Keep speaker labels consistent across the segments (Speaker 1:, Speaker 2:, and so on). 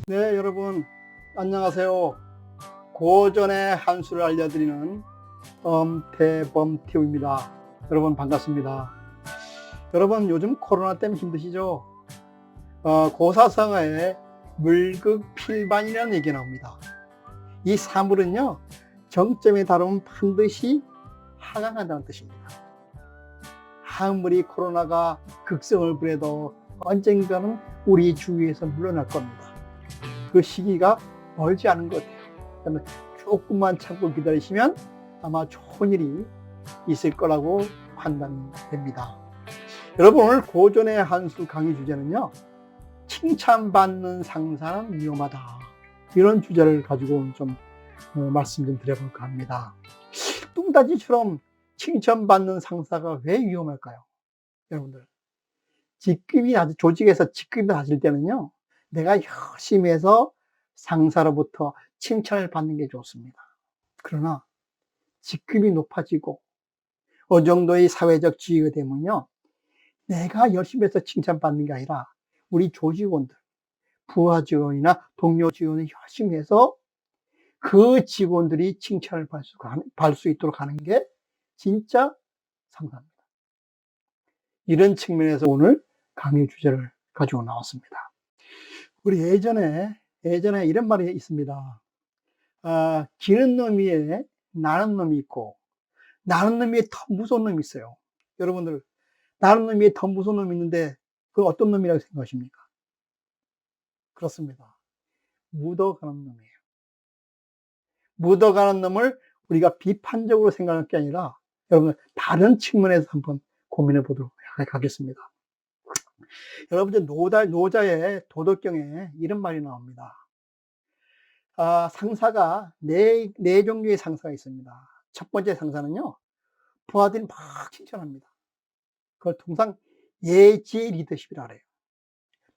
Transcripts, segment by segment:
Speaker 1: 네, 여러분 안녕하세요. 고전의 한수를 알려드리는 엄태범TV입니다. 여러분 반갑습니다. 여러분 요즘 코로나 때문에 힘드시죠? 고사성어에 물극필반이라는 얘기가 나옵니다. 이 사물은요, 정점에 다루면 반드시 하강한다는 뜻입니다. 아무리 코로나가 극성을 부려도 언젠가는 우리 주위에서 물러날 겁니다. 그 시기가 멀지 않은 것 같아요. 조금만 참고 기다리시면 아마 좋은 일이 있을 거라고 판단이 됩니다. 여러분, 오늘 고전의 한수 강의 주제는요, 칭찬받는 상사는 위험하다, 이런 주제를 가지고 좀 말씀 좀 드려볼까 합니다. 뚱따지처럼 칭찬받는 상사가 왜 위험할까요? 여러분들, 조직에서 직급이 낮을 때는요, 내가 열심히 해서 상사로부터 칭찬을 받는 게 좋습니다. 그러나 직급이 높아지고 어느 정도의 사회적 지위가 되면요, 내가 열심히 해서 칭찬받는 게 아니라 우리 조직원들, 부하 직원이나 동료 직원이 열심히 해서 그 직원들이 칭찬을 받을 수 있도록 하는 게 진짜 상사입니다. 이런 측면에서 오늘 강의 주제를 가지고 나왔습니다. 우리 예전에 이런 말이 있습니다. 기는 놈 위에 나는 놈이 있고, 나는 놈 위에 더 무서운 놈이 있어요. 여러분들, 나는 놈 위에 더 무서운 놈이 있는데, 그 어떤 놈이라고 생각하십니까? 그렇습니다. 묻어가는 놈이에요. 묻어가는 놈을 우리가 비판적으로 생각할 게 아니라, 여러분, 다른 측면에서 한번 고민해 보도록 하겠습니다. 여러분, 노자의 도덕경에 이런 말이 나옵니다. 상사가 네 종류의 상사가 있습니다. 첫 번째 상사는요, 부하들이 막 칭찬합니다. 그걸 통상 예지의 리더십이라 그래요.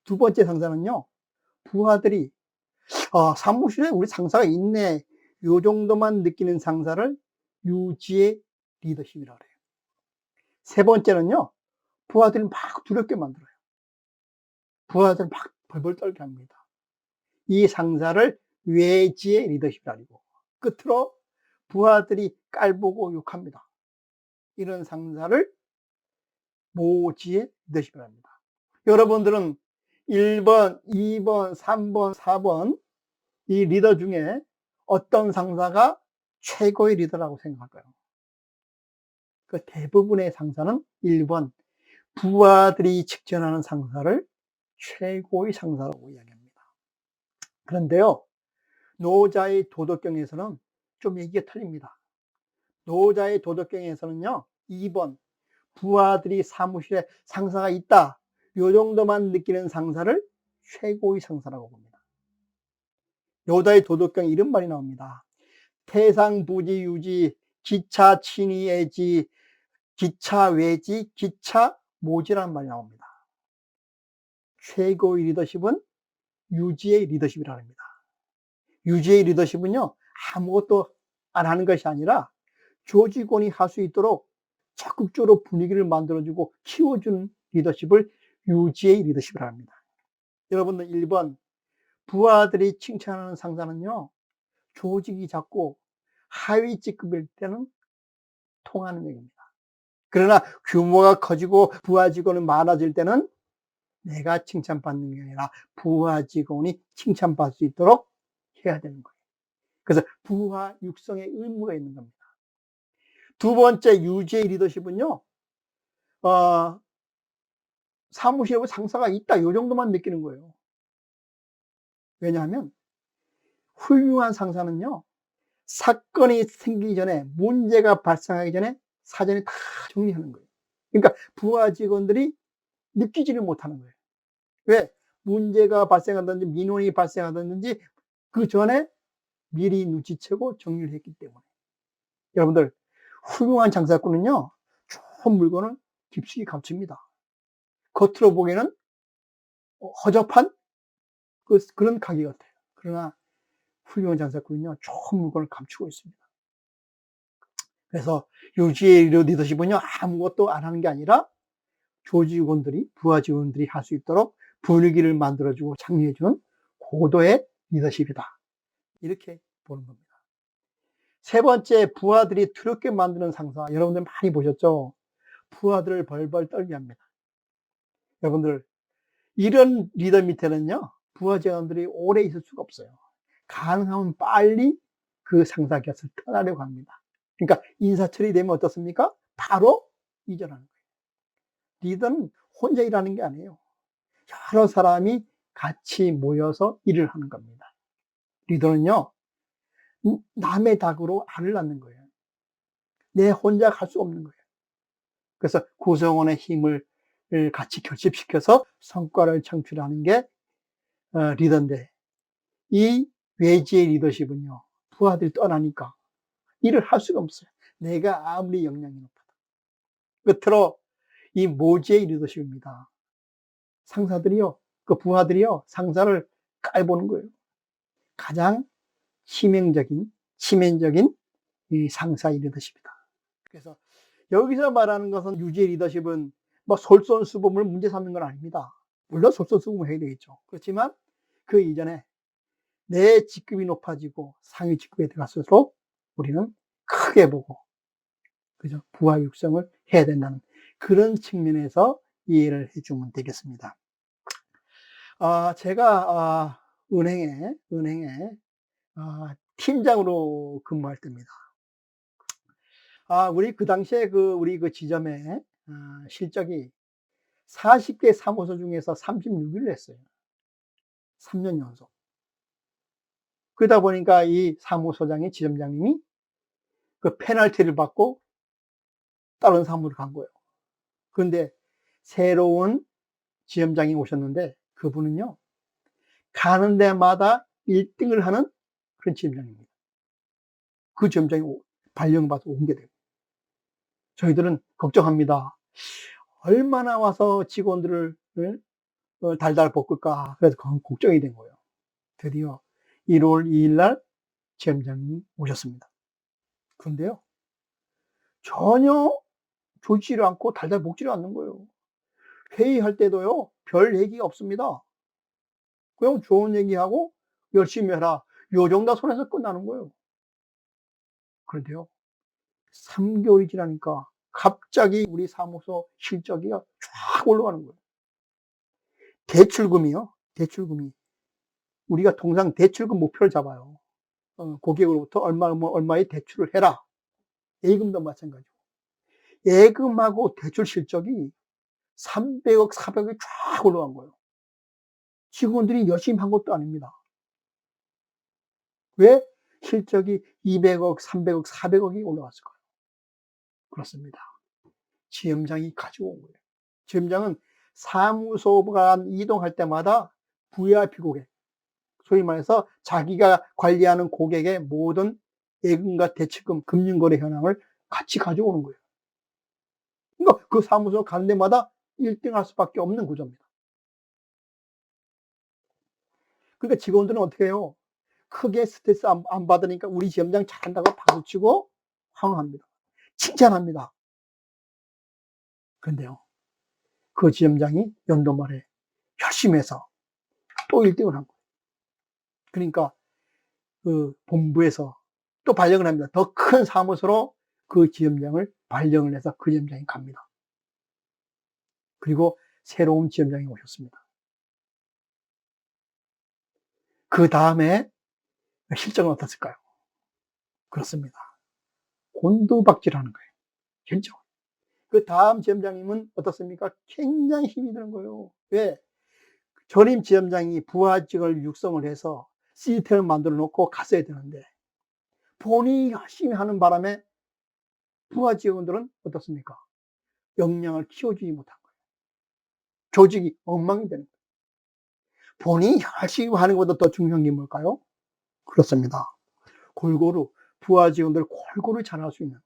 Speaker 1: 두 번째 상사는요, 부하들이 사무실에 우리 상사가 있네, 요 정도만 느끼는 상사를 유지의 리더십이라 그래요. 세 번째는요, 부하들이 막 두렵게 만들어요. 부하들 막 벌벌 떨게 합니다. 이 상사를 외지의 리더십이라 그러고, 끝으로 부하들이 깔보고 욕합니다. 이런 상사를 모지의 리더십이라 합니다. 여러분들은 1번, 2번, 3번, 4번 이 리더 중에 어떤 상사가 최고의 리더라고 생각할까요? 그 대부분의 상사는 1번, 부하들이 직전하는 상사를 최고의 상사라고 이야기합니다. 그런데요, 노자의 도덕경에서는 좀 얘기가 틀립니다. 노자의 도덕경에서는요, 2번, 부하들이 사무실에 상사가 있다, 요 정도만 느끼는 상사를 최고의 상사라고 봅니다. 노자의 도덕경에 이런 말이 나옵니다. 태상부지유지, 기차친이애지, 기차외지, 기차모지라는 말이 나옵니다. 최고의 리더십은 유지의 리더십이라고 합니다. 유지의 리더십은요, 아무것도 안 하는 것이 아니라 조직원이 할 수 있도록 적극적으로 분위기를 만들어주고 키워주는 리더십을 유지의 리더십이라고 합니다. 여러분들, 1번, 부하들이 칭찬하는 상사는요, 조직이 작고 하위 직급일 때는 통하는 얘기입니다. 그러나 규모가 커지고 부하 직원이 많아질 때는 내가 칭찬받는 게 아니라 부하 직원이 칭찬받을 수 있도록 해야 되는 거예요. 그래서 부하 육성의 의무가 있는 겁니다. 두 번째, 유지의 리더십은요, 사무실에 상사가 있다, 요 정도만 느끼는 거예요. 왜냐하면 훌륭한 상사는요, 사건이 생기기 전에, 문제가 발생하기 전에 사전에 다 정리하는 거예요. 그러니까 부하 직원들이 느끼지를 못하는 거예요. 왜? 문제가 발생하든지 민원이 발생하든지 그 전에 미리 눈치채고 정리를 했기 때문에. 여러분들, 훌륭한 장사꾼은요, 좋은 물건을 깊숙이 감춥니다. 겉으로 보기에는 허접한 그런 가게 같아요. 그러나 훌륭한 장사꾼은요, 좋은 물건을 감추고 있습니다. 그래서 유지의 리더십은요, 아무것도 안 하는 게 아니라 조직원들이, 부하 직원들이 할 수 있도록 분위기를 만들어주고 장려해주는 고도의 리더십이다. 이렇게 보는 겁니다. 세 번째, 부하들이 두렵게 만드는 상사. 여러분들 많이 보셨죠? 부하들을 벌벌 떨게 합니다. 여러분들, 이런 리더 밑에는요, 부하 직원들이 오래 있을 수가 없어요. 가능하면 빨리 그 상사 곁을 떠나려고 합니다. 그러니까 인사철이 되면 어떻습니까? 바로 이전하는 거예요. 리더는 혼자 일하는 게 아니에요. 여러 사람이 같이 모여서 일을 하는 겁니다. 리더는요, 남의 닭으로 알을 낳는 거예요. 내 혼자 갈 수 없는 거예요. 그래서 구성원의 힘을 같이 결집시켜서 성과를 창출하는 게 리더인데, 이 외지의 리더십은요, 부하들이 떠나니까 일을 할 수가 없어요. 내가 아무리 역량이 높아도. 끝으로 이 모지의 리더십입니다. 상사들이요, 그 부하들이요, 상사를 깔보는 거예요. 가장 치명적인 이 상사의 리더십이다. 그래서 여기서 말하는 것은 유지의 리더십은 뭐 솔선수범을 문제 삼는 건 아닙니다. 물론 솔선수범을 해야 되겠죠. 그렇지만 그 이전에 내 직급이 높아지고 상위 직급에 들어갈수록 우리는 크게 보고, 그죠? 부하 육성을 해야 된다는 그런 측면에서 이해를 해주면 되겠습니다. 제가 은행에 팀장으로 근무할 때입니다. 우리 그 당시에 우리 그 지점에 실적이 40개 사무소 중에서 36위를 했어요. 3년 연속. 그러다 보니까 이 사무소장이, 지점장님이 그 페널티를 받고 다른 사무소로 간 거예요. 그런데 새로운 지점장이 오셨는데 그분은요, 가는 데마다 1등을 하는 그런 지점장입니다. 그 지점장이 발령받아서 온 게 돼요. 저희들은 걱정합니다. 얼마나 와서 직원들을 달달 볶을까. 그래서 걱정이 된 거예요. 드디어 1월 2일 날 지점장님이 오셨습니다. 그런데요, 전혀 조지를 않고 달달 볶지를 않는 거예요. 회의할 때도요, 별 얘기가 없습니다. 그냥 좋은 얘기하고 열심히 해라. 요 정도 선에서 끝나는 거예요. 그런데요, 3개월이 지나니까 갑자기 우리 사무소 실적이 쫙 올라가는 거예요. 대출금이. 우리가 통상 대출금 목표를 잡아요. 고객으로부터 얼마의 대출을 해라. 예금도 마찬가지고. 예금하고 대출 실적이 300억, 400억이 쫙 올라간 거예요. 직원들이 열심히 한 것도 아닙니다. 왜? 실적이 200억, 300억, 400억이 올라갔을 거예요. 그렇습니다. 지점장이 가지고 온 거예요. 지점장은 사무소가 이동할 때마다 VIP 고객, 소위 말해서 자기가 관리하는 고객의 모든 예금과 대출금, 금융거래 현황을 같이 가져오는 거예요. 그러니까 그 사무소 가는 데마다 1등 할 수밖에 없는 구조입니다. 그러니까 직원들은 어떻게 해요? 크게 스트레스 안 받으니까 우리 지점장 잘한다고 박수치고 환호합니다. 칭찬합니다. 그런데요, 그 지점장이 연도 말에 열심히 해서 또 1등을 한 거예요. 그러니까 그 본부에서 또 발령을 합니다. 더 큰 사무소로 그 지점장을 발령을 해서 그 지점장이 갑니다. 그리고 새로운 지점장이 오셨습니다. 그 다음에 실적은 어땠을까요? 그렇습니다. 곤두박질하는 거예요. 결정. 그 다음 지점장님은 어떻습니까? 굉장히 힘이 드는 거예요. 왜? 전임 지점장이 부하직을 육성을 해서 시스템을 만들어 놓고 갔어야 되는데 본인이 열심히 하는 바람에 부하 직원들은 어떻습니까? 역량을 키워주지 못한 거예요. 조직이 엉망이 되는 거예요. 본인이 열심히 하는 것보다 더 중요한 게 뭘까요? 그렇습니다. 골고루 부하 직원들 골고루 잘할 수 있는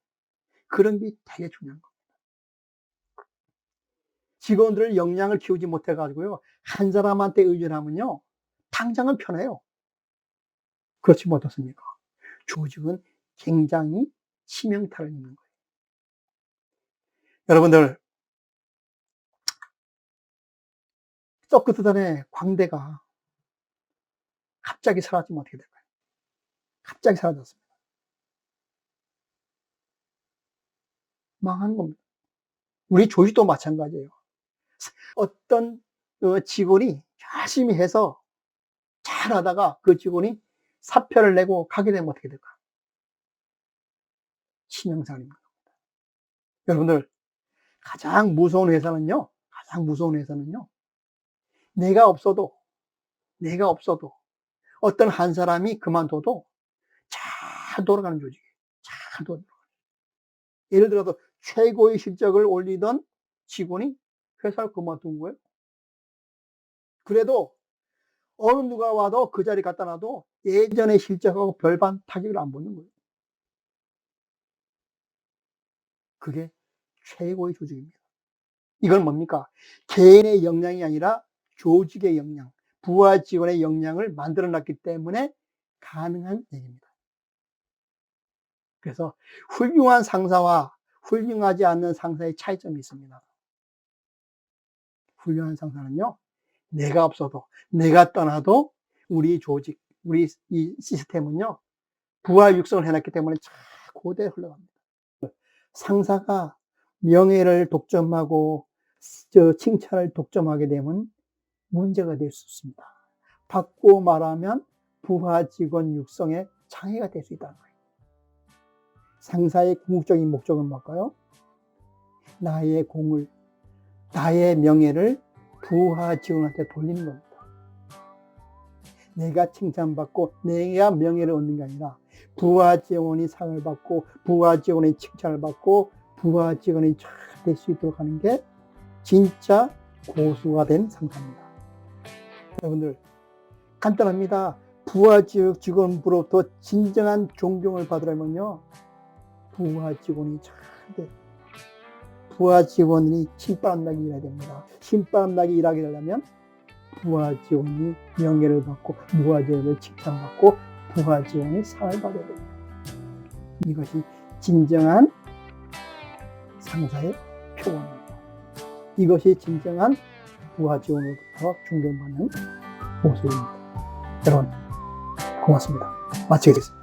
Speaker 1: 그런 게 되게 중요한 거예요. 직원들 역량을 키우지 못해가지고요, 한 사람한테 의존하면요, 당장은 편해요. 그렇지 못했습니까? 조직은 굉장히 치명타를 입는 거예요. 여러분들, 서커스단의 광대가 갑자기 사라지면 어떻게 될까요? 갑자기 사라졌습니다. 망한 겁니다. 우리 조직도 마찬가지예요. 어떤 직원이 열심히 해서 잘하다가 그 직원이 사표를 내고 가게 되면 어떻게 될까? 치명상입니다. 여러분들, 가장 무서운 회사는요, 내가 없어도 어떤 한 사람이 그만둬도 잘 돌아가는 조직이에요. 잘 돌아가는. 예를 들어서 최고의 실적을 올리던 직원이 회사를 그만둔 거예요. 그래도 어느 누가 와도 그 자리 갖다 놔도 예전의 실적하고 별반 타격을 안 보는 거예요. 그게 최고의 조직입니다. 이건 뭡니까? 개인의 역량이 아니라 조직의 역량, 부하 직원의 역량을 만들어 놨기 때문에 가능한 얘기입니다. 그래서 훌륭한 상사와 훌륭하지 않는 상사의 차이점이 있습니다. 훌륭한 상사는요, 내가 없어도, 내가 떠나도 우리 조직, 우리 이 시스템은요, 부하 육성을 해놨기 때문에 잘 고대로 흘러갑니다. 상사가 명예를 독점하고 칭찬을 독점하게 되면 문제가 될 수 있습니다. 바꾸어 말하면 부하 직원 육성에 장애가 될 수 있다는 거예요. 상사의 궁극적인 목적은 뭘까요? 나의 공을, 나의 명예를 부하 직원한테 돌리는 겁니다. 내가 칭찬받고 내가 명예를 얻는 게 아니라 부하 직원이 상을 받고 부하 직원의 칭찬을 받고 부하 직원이 잘 될 수 있도록 하는 게 진짜 고수가 된 상사입니다. 여러분들, 간단합니다. 부하 직원으로부터 진정한 존경을 받으려면요, 부하 직원이 잘 돼. 부하 직원이 신바람 나게 일해야 됩니다. 신바람 나게 일하게 되려면 부하 직원이 명예를 받고 부하 직원을 칭찬받고 부하 직원이 상을 받아야 됩니다. 이것이 진정한 상사의 표본입니다. 이것이 진정한 부하 직원으로부터 존경받는 모습입니다. 여러분, 고맙습니다. 마치겠습니다.